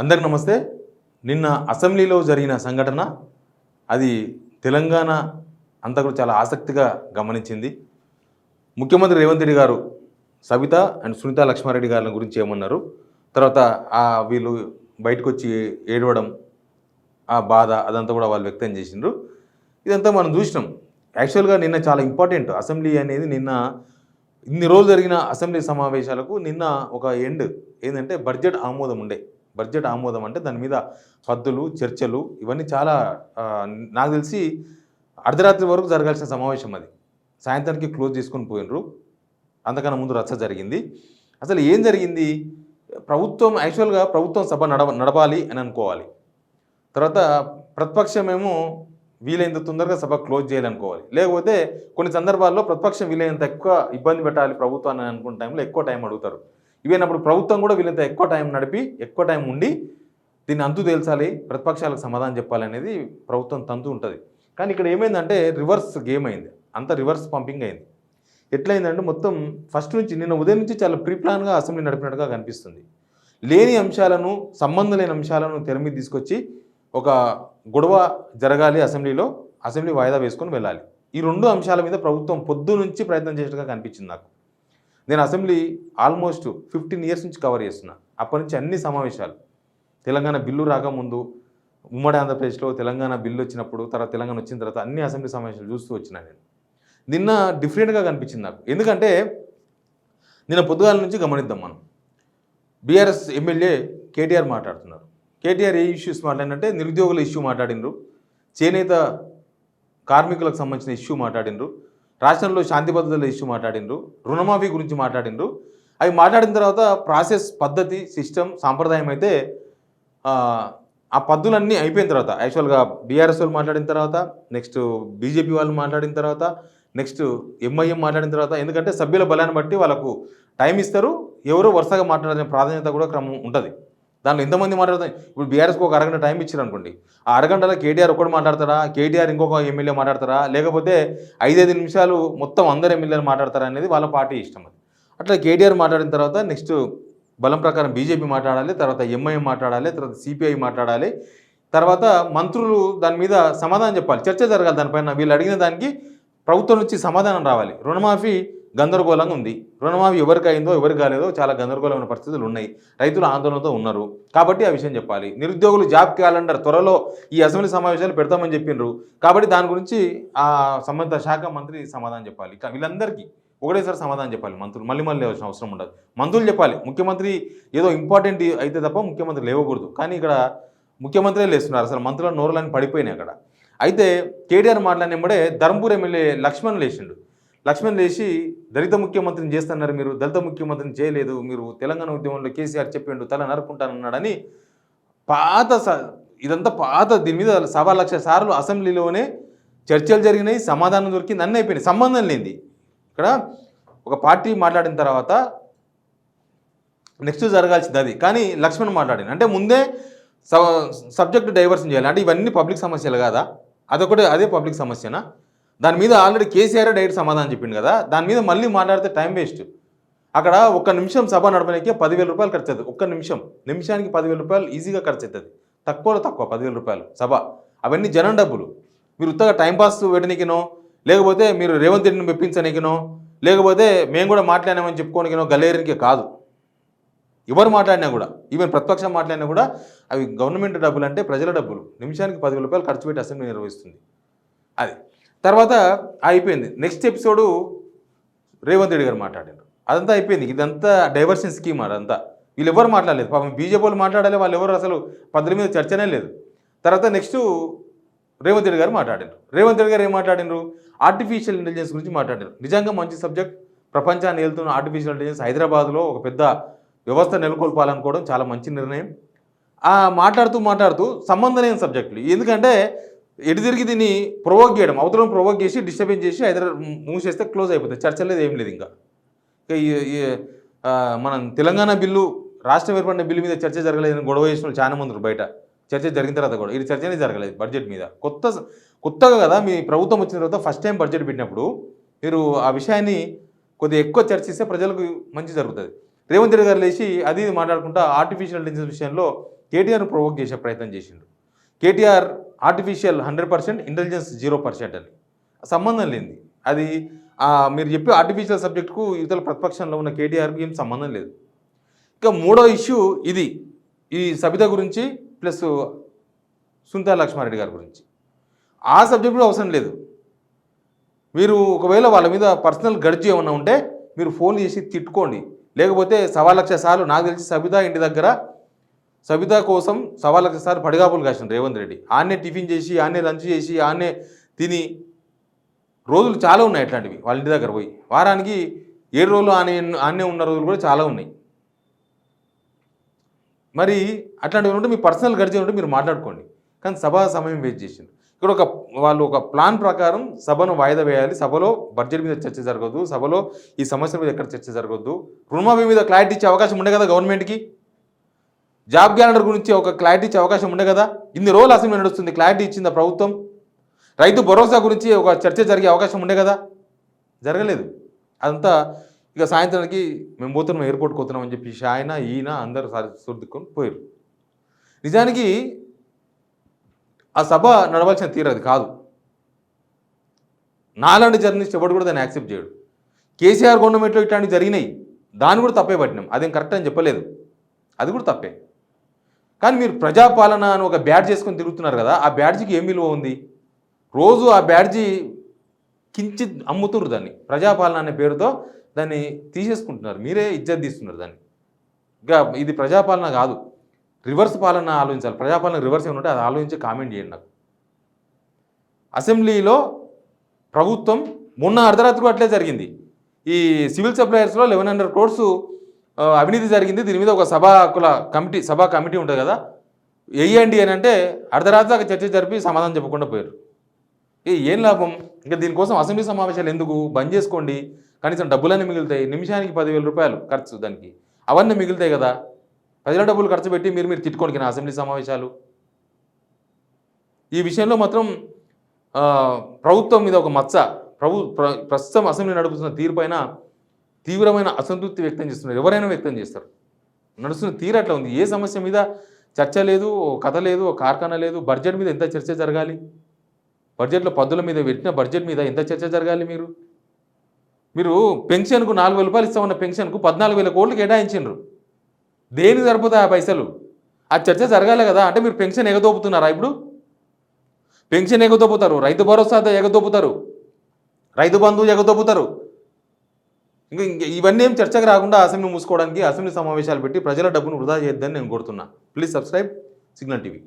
అందరికి నమస్తే. నిన్న అసెంబ్లీలో జరిగిన సంఘటన అది తెలంగాణ అంతా కూడా చాలా ఆసక్తిగా గమనించింది. ముఖ్యమంత్రి రేవంత్ రెడ్డి గారు సబిత అండ్ సునీత లక్ష్మారెడ్డి గారి గురించి ఏమన్నారు, తర్వాత వీళ్ళు బయటకు వచ్చి ఏడవడం, ఆ బాధ అదంతా కూడా వాళ్ళు వ్యక్తం చేసిండ్రు. ఇదంతా మనం చూసినాం. యాక్చువల్గా నిన్న చాలా ఇంపార్టెంట్ అసెంబ్లీ అనేది. నిన్న ఇన్ని రోజులు జరిగిన అసెంబ్లీ సమావేశాలకు నిన్న ఒక ఎండ్ ఏంటంటే బడ్జెట్ ఆమోదం ఉండే. బడ్జెట్ ఆమోదం అంటే దాని మీద హద్దులు, చర్చలు ఇవన్నీ చాలా నాకు తెలిసి అర్ధరాత్రి వరకు జరగాల్సిన సమావేశం అది. సాయంత్రానికి క్లోజ్ చేసుకొని పోయినరు. అంతకన్నా ముందు రచ్చ జరిగింది. అసలు ఏం జరిగింది? యాక్చువల్గా ప్రభుత్వం సభ నడపాలి అని అనుకోవాలి. తర్వాత ప్రతిపక్షమేమో వీలైనంత తొందరగా సభ క్లోజ్ చేయాలనుకోవాలి. లేకపోతే కొన్ని సందర్భాల్లో ప్రతిపక్షం వీలైనంత ఎక్కువ ఇబ్బంది పెట్టాలి ప్రభుత్వాన్ని అనుకున్న టైంలో ఎక్కువ టైం అడుగుతారు. ఇవేనప్పుడు ప్రభుత్వం కూడా వీళ్ళంత ఎక్కువ టైం నడిపి ఎక్కువ టైం ఉండి దీన్ని అంతు తేల్చాలి, ప్రతిపక్షాలకు సమాధానం చెప్పాలనేది ప్రభుత్వం తంతు ఉంటుంది. కానీ ఇక్కడ ఏమైందంటే రివర్స్ గేమ్ అయింది. అంత రివర్స్ పంపింగ్ అయింది. ఎట్లయిందంటే మొత్తం ఫస్ట్ నుంచి నిన్న ఉదయం నుంచి చాలా ప్రీప్లాన్గా అసెంబ్లీ నడిపినట్టుగా కనిపిస్తుంది. లేని అంశాలను, సంబంధం లేని అంశాలను తెర మీద తీసుకొచ్చి ఒక గొడవ జరగాలి అసెంబ్లీలో, అసెంబ్లీ వాయిదా వేసుకొని వెళ్ళాలి. ఈ రెండు అంశాల మీద ప్రభుత్వం పొద్దు నుంచి ప్రయత్నం చేసినట్టుగా కనిపించింది నాకు. నేను అసెంబ్లీ ఆల్మోస్ట్ 15 ఇయర్స్ నుంచి కవర్ చేస్తున్నా. అప్పటి నుంచి అన్ని సమావేశాలు, తెలంగాణ బిల్లు రాకముందు, ఉమ్మడి ఆంధ్రప్రదేశ్లో తెలంగాణ బిల్లు వచ్చినప్పుడు, తర్వాత తెలంగాణ వచ్చిన తర్వాత అన్ని అసెంబ్లీ సమావేశాలు చూస్తూ వచ్చినా నేను. నిన్న డిఫరెంట్గా కనిపించింది నాకు. ఎందుకంటే నిన్న పొద్దుగాల నుంచి గమనిద్దాం మనం. బీఆర్ఎస్ ఎమ్మెల్యే కేటీఆర్ మాట్లాడుతున్నారు. కేటీఆర్ ఏ ఇష్యూస్ మాట్లాడినంటే నిరుద్యోగుల ఇష్యూ మాట్లాడినరు, చేనేత కార్మికులకు సంబంధించిన ఇష్యూ మాట్లాడినరు, రాష్ట్రంలో శాంతి భద్రతల ఇష్యూ మాట్లాడినరు, రుణమాఫీ గురించి మాట్లాడినరు. అవి మాట్లాడిన తర్వాత ప్రాసెస్, పద్ధతి, సిస్టమ్, సాంప్రదాయం అయితే ఆ పద్ధతులన్నీ అయిపోయిన తర్వాత యాక్చువల్గా బీఆర్ఎస్ వాళ్ళు మాట్లాడిన తర్వాత, నెక్స్ట్ బీజేపీ వాళ్ళు మాట్లాడిన తర్వాత, నెక్స్ట్ ఎంఐఎం మాట్లాడిన తర్వాత, ఎందుకంటే సభ్యుల బలాన్ని బట్టి వాళ్ళకు టైం ఇస్తారు, ఎవరో వరుసగా మాట్లాడే ప్రాధాన్యత కూడా క్రమం ఉంటుంది. దాంట్లో ఎంతమంది మాట్లాడతారు? ఇప్పుడు బీఆర్ఎస్కి ఒక అరగంట టైం ఇచ్చారు అనుకోండి, ఆ అరగంటలో కేటీఆర్ ఒకటి మాట్లాడతారా, కేటీఆర్ ఇంకొక ఎమ్మెల్యే మాట్లాడతారా, లేకపోతే 5-5 నిమిషాలు మొత్తం అందరు ఎమ్మెల్యేలు మాట్లాడతారా అనేది వాళ్ళ పార్టీ ఇష్టం. అది అట్లా కేటీఆర్ మాట్లాడిన తర్వాత నెక్స్ట్ బలం ప్రకారం బీజేపీ మాట్లాడాలి, తర్వాత ఎంఐఎం మాట్లాడాలి, తర్వాత సిపిఐ మాట్లాడాలి, తర్వాత మంత్రులు దాని మీద సమాధానం చెప్పాలి, చర్చ జరగాలి దానిపైన. వీళ్ళు అడిగిన దానికి ప్రభుత్వం నుంచి సమాధానం రావాలి. రుణమాఫీ గందరగోళంగా ఉంది. రుణమాఫీ ఎవరికి అయిందో ఎవరికి కాలేదో చాలా గందరగోళమైన పరిస్థితులు ఉన్నాయి. రైతులు ఆందోళనతో ఉన్నారు కాబట్టి ఆ విషయం చెప్పాలి. నిరుద్యోగులు జాబ్ క్యాలెండర్ త్వరలో ఈ అసెంబ్లీ సమావేశాలు పెడతామని చెప్పిండ్రు కాబట్టి దాని గురించి ఆ సంబంధిత శాఖ మంత్రి సమాధానం చెప్పాలి. వీళ్ళందరికీ ఒకటేసారి సమాధానం చెప్పాలి. మంత్రులు మళ్ళీ లేవాల్సిన అవసరం ఉండదు. మంత్రులు చెప్పాలి. ముఖ్యమంత్రి ఏదో ఇంపార్టెంట్ అయితే తప్ప ముఖ్యమంత్రి లేవకూడదు. కానీ ఇక్కడ ముఖ్యమంత్రే లేస్తున్నారు. అసలు మంత్రుల నోరులని పడిపోయినాయి అక్కడ. అయితే కేటీఆర్ మాట్లాడినప్పుడే ధర్మపూర్ ఎమ్మెల్యే లక్ష్మణ్ లేచిండు. లక్ష్మణ్ లేచి దళిత ముఖ్యమంత్రిని చేస్తున్నారు, మీరు దళిత ముఖ్యమంత్రిని చేయలేదు, మీరు తెలంగాణ ఉద్యమంలో కేసీఆర్ చెప్పిండు తల నరుకుంటానన్నాడని ఇదంతా పాత దీని మీద 1,00,000 సార్లు అసెంబ్లీలోనే చర్చలు జరిగినాయి, సమాధానం దొరికింది, అన్నీ అయిపోయినాయి. సంబంధం లేనిది ఇక్కడ ఒక పార్టీ మాట్లాడిన తర్వాత నెక్స్ట్ జరగాల్సింది అది. కానీ లక్ష్మణ్ మాట్లాడింది అంటే ముందే సబ్జెక్టు డైవర్షన్ చేయాలి. అంటే ఇవన్నీ పబ్లిక్ సమస్యలు కాదా? అదే పబ్లిక్ సమస్యనా? దాని మీద ఆల్రెడీ కేసీఆర్ డైరెక్ట్ సమాధానం చెప్పిండు కదా. దాని మీద మళ్ళీ మాట్లాడితే టైం వేస్ట్. అక్కడ 1 నిమిషం సభ నడపడానికి 10,000 రూపాయలు ఖర్చు అవుతుంది. 1 నిమిషానికి 10,000 రూపాయలు ఈజీగా ఖర్చు అవుతుంది. తక్కువలో తక్కువ 10,000 రూపాయలు సభ. అవన్నీ జనం డబ్బులు. మీరు ఉత్తగా టైంపాస్ పెట్టనీకినో, లేకపోతే మీరు రేవంత్ రెడ్డిని మెప్పించనీకినో, లేకపోతే మేము కూడా మాట్లాడామని చెప్పుకోనికినో గల్లేరికి కాదు. ఎవరు మాట్లాడినా కూడా, ఈవెన్ ప్రతిపక్షం మాట్లాడినా కూడా అవి గవర్నమెంట్ డబ్బులు, అంటే ప్రజల డబ్బులు. నిమిషానికి 10,000 రూపాయలు ఖర్చు పెట్టి అసెంబ్లీ నిర్వహిస్తుంది. అది తర్వాత అయిపోయింది. నెక్స్ట్ ఎపిసోడు రేవంత్ రెడ్డి గారు మాట్లాడారు. అదంతా అయిపోయింది. ఇదంతా డైవర్షన్ స్కీమ్. అదంతా వీళ్ళు ఎవరు మాట్లాడలేదు. పాపం బీజేపీ వాళ్ళు మాట్లాడాలి, వాళ్ళు ఎవరు అసలు పద్ధతి మీద చర్చనే లేదు. తర్వాత నెక్స్ట్ రేవంత్ రెడ్డి గారు మాట్లాడారు. రేవంత్ రెడ్డి గారు ఏం మాట్లాడినారు? ఆర్టిఫిషియల్ ఇంటెలిజెన్స్ గురించి మాట్లాడారు. నిజంగా మంచి సబ్జెక్ట్. ప్రపంచాన్ని వెళ్తున్న ఆర్టిఫిషియల్ ఇంటెలిజెన్స్ హైదరాబాద్లో ఒక పెద్ద వ్యవస్థ నెలకొల్పాలనుకోవడం చాలా మంచి నిర్ణయం. మాట్లాడుతూ సంబంధం లేని సబ్జెక్టులు. ఎందుకంటే ఎటు తిరిగి దీన్ని ప్రొవోక్ చేయడం, అవతలం ప్రొవోక్ చేసి డిస్టర్బెన్స్ చేసి మూసేస్తే క్లోజ్ అయిపోతుంది. చర్చ లేదు, ఏం లేదు. ఇంకా మనం తెలంగాణ బిల్లు, రాష్ట్రం ఏర్పడిన బిల్లు మీద చర్చ జరగలేదని గొడవ చేసిన వాళ్ళు చాలా మంది బయట. చర్చ జరిగిన తర్వాత కూడా ఇది చర్చనే జరగలేదు బడ్జెట్ మీద. కొత్తగా కదా మీ ప్రభుత్వం వచ్చిన తర్వాత ఫస్ట్ టైం బడ్జెట్ పెట్టినప్పుడు మీరు ఆ విషయాన్ని కొద్దిగా ఎక్కువ చర్చిస్తే ప్రజలకు మంచి జరుగుతుంది. రేవంత్ రెడ్డి గారు లేచి అది మాట్లాడుకుంటా ఆర్టిఫిషియల్ ఇంటెలిజెన్స్ విషయంలో కేటీఆర్ను ప్రొవోక్ చేసే ప్రయత్నం చేసిండు. కేటీఆర్ ఆర్టిఫిషియల్ 100%, ఇంటెలిజెన్స్ 0% అని. సంబంధం లేనిది అది. మీరు చెప్పే ఆర్టిఫిషియల్ సబ్జెక్టుకు ఇతర ప్రతిపక్షంలో ఉన్న కేటీఆర్కి ఏం సంబంధం లేదు. ఇక మూడో ఇష్యూ ఇది, ఈ సబిత గురించి ప్లస్ సునీతా లక్ష్మారెడ్డి గారి గురించి. ఆ సబ్జెక్ట్ కూడా అవసరం లేదు. మీరు ఒకవేళ వాళ్ళ మీద పర్సనల్ గడ్జి ఏమన్నా ఉంటే మీరు ఫోన్ చేసి తిట్టుకోండి. లేకపోతే 1,00,000 సార్లు, నాకు తెలిసి సబిత ఇంటి దగ్గర సబిత కోసం 1,00,000 సార్లు పడిగాపులు కాసిన రేవంత్ రెడ్డి. ఆన్నే టిఫిన్ చేసి, ఆన్నే లంచ్ చేసి, ఆన్నే తిని రోజులు చాలా ఉన్నాయి అట్లాంటివి. వాళ్ళ ఇంటి దగ్గర పోయి వారానికి 7 రోజులు ఆన్నే ఉన్న రోజులు కూడా చాలా ఉన్నాయి. మరి అట్లాంటివి ఉంటే మీ పర్సనల్ గడిచే ఉంటే మీరు మాట్లాడుకోండి. కానీ సభా సమయం వేస్ట్ చేసింది. ఇక్కడ వాళ్ళు ఒక ప్లాన్ ప్రకారం సభను వాయిదా వేయాలి, సభలో బడ్జెట్ మీద చర్చ జరగద్దు, సభలో ఈ సమస్యల మీద ఎక్కడ చర్చ జరగద్దు, రుణమాఫీ మీద క్లారిటీ ఇచ్చే అవకాశం ఉండే కదా గవర్నమెంట్కి, జాబ్ క్యాలెండర్ గురించి ఒక క్లారిటీ ఇచ్చే అవకాశం ఉండే కదా. ఇన్ని రోజులు అసెంబ్లీ నడుస్తుంది, క్లారిటీ ఇచ్చిందా ప్రభుత్వం? రైతు భరోసా గురించి ఒక చర్చ జరిగే అవకాశం ఉండే కదా, జరగలేదు. అదంతా ఇక సాయంత్రానికి మేము పోతున్నాం, ఎయిర్పోర్ట్కి పోతున్నాం అని చెప్పి ఆయన ఈయన అందరూ సర్దుకొని పోయారు. నిజానికి ఆ సభ నడవాల్సిన తీరు అది కాదు. నాలాంటి జర్నలిస్ట్ ఎవడు కూడా దాన్ని యాక్సెప్ట్ చేయడు. కేసీఆర్ గవర్నమెంట్లో ఇట్లాంటివి జరిగినాయి, దాన్ని కూడా తప్పే పట్టినాం, అదేం కరెక్ట్ అని చెప్పలేదు, అది కూడా తప్పే. కానీ మీరు ప్రజాపాలన అని ఒక బ్యాడ్జ్ చేసుకొని తిరుగుతున్నారు కదా, ఆ బ్యాడ్జికి ఏం విలువ ఉంది? రోజు ఆ బ్యాడ్జి కించిత్ అమ్ముతున్నారు దాన్ని, ప్రజాపాలన అనే పేరుతో దాన్ని తీసేసుకుంటున్నారు, మీరే ఇజ్జత్ తీస్తున్నారు దాన్ని. ఇంకా ఇది ప్రజాపాలన కాదు, రివర్స్ పాలన ఆలోచించాలి. ప్రజాపాలన రివర్స్ ఏమంటే అది ఆలోచించి కామెంట్ చేయండి నాకు. అసెంబ్లీలో ప్రభుత్వం మొన్న అర్ధరాత్రి అట్లే జరిగింది. ఈ సివిల్ సప్లయర్స్లో 1,100 crores అవినీతి జరిగింది, దీని మీద ఒక సభా కమిటీ ఉంటుంది కదా, వేయండి అని అంటే అర్ధరాత్రి చర్చ జరిపి సమాధానం చెప్పకుండా పోయారు. ఏం లాభం? ఇంకా దీనికోసం అసెంబ్లీ సమావేశాలు ఎందుకు? బంద్ చేసుకోండి, కనీసం డబ్బులన్నీ మిగులుతాయి. నిమిషానికి 10,000 రూపాయలు ఖర్చు దానికి, అవన్నీ మిగులుతాయి కదా. ప్రజల డబ్బులు ఖర్చు పెట్టి మీరు తిట్టుకోండి నా అసెంబ్లీ సమావేశాలు. ఈ విషయంలో మాత్రం ప్రభుత్వం మీద ఒక మచ్చ, ప్రస్తుతం అసెంబ్లీ నడుపుతున్న తీరు పైన తీవ్రమైన అసంతృప్తి వ్యక్తం చేస్తున్నారు. ఎవరైనా వ్యక్తం చేస్తారు. నడుస్తున్న తీరు అట్లా ఉంది. ఏ సమస్య మీద చర్చ లేదు, కథ లేదు, కార్ఖానా లేదు. బడ్జెట్ మీద ఎంత చర్చ జరగాలి? బడ్జెట్లో పద్దుల మీద పెట్టిన బడ్జెట్ మీద ఎంత చర్చ జరగాలి? మీరు పెన్షన్కు 4,000 రూపాయలు ఇస్తామన్న పెన్షన్కు 14,000 కోట్లు కేటాయించారు. దేనికి సరిపోతాయి ఆ పైసలు? ఆ చర్చ జరగాలి కదా. అంటే మీరు పెన్షన్ ఎగదోపుతున్నారా? ఇప్పుడు పెన్షన్ ఎగదోపుతారు, రైతు భరోసా ఎగదోపుతారు, రైతు బంధువు ఎగదోపుతారు. ఇంకా ఇవన్నీ ఏం చర్చకు రాకుండా అసెంబ్లీ మూసుకోవడానికి అసెంబ్లీ సమావేశాలు పెట్టి ప్రజల డబ్బును వృధా చేయొద్దని నేను కోరుతున్నా. Please subscribe signal TV.